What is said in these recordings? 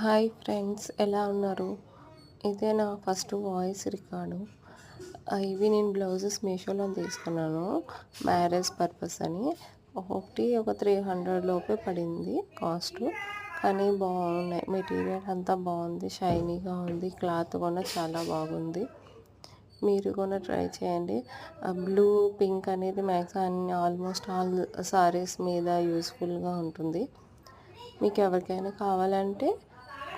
Hi friends, ఎలా ఉన్నారు? ఇదే నా ఫస్ట్ వాయిస్ రికార్డు. ఇవి నేను బ్లౌజెస్ మీషోలో తీసుకున్నాను, మ్యారేజ్ పర్పస్ అని. ఒకటి ఒక 300 లోపే పడింది కాస్ట్. కానీ బాగున్నాయి, మెటీరియల్ అంతా బాగుంది, షైనీగా ఉంది, క్లాత్ కూడా చాలా బాగుంది. మీరు కూడా ట్రై చేయండి. బ్లూ పింక్ అనేది మ్యాక్సిమం ఆల్మోస్ట్ ఆల్ సారీస్ మీద యూస్ఫుల్గా ఉంటుంది. మీకు ఎవరికైనా కావాలంటే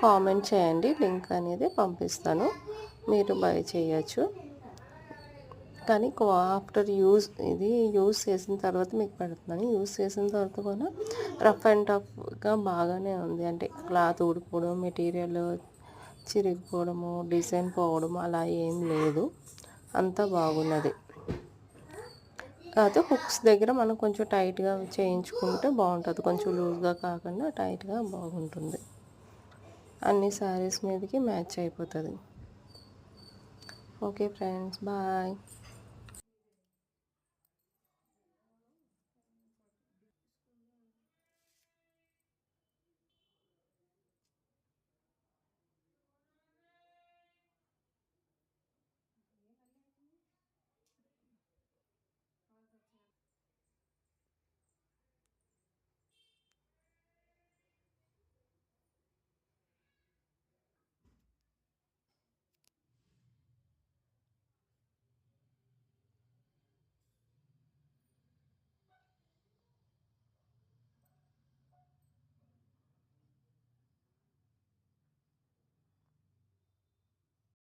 కామెంట్ చేయండి, లింక్ అనేది పంపిస్తాను, మీరు బై చేయొచ్చు. కానీ ఆఫ్టర్ ఇది యూజ్ చేసిన తర్వాత మీకు పెడుతున్నాను. యూజ్ చేసిన తర్వాత కూడా రఫ్ అండ్ టఫ్గా బాగానే ఉంది. అంటే క్లాత్ ఊడిపోవడం, మెటీరియల్ చిరిగిపోవడము, డిజైన్ పోవడం అలా ఏం లేదు, అంతా బాగున్నది. కాకపోతే హుక్స్ దగ్గర మనం కొంచెం టైట్గా చేయించుకుంటే బాగుంటుంది, కొంచెం లూజ్గా కాకుండా టైట్గా బాగుంటుంది. అన్ని శారీస్ మీదకి మ్యాచ్ అయిపోతుంది. Okay friends, bye.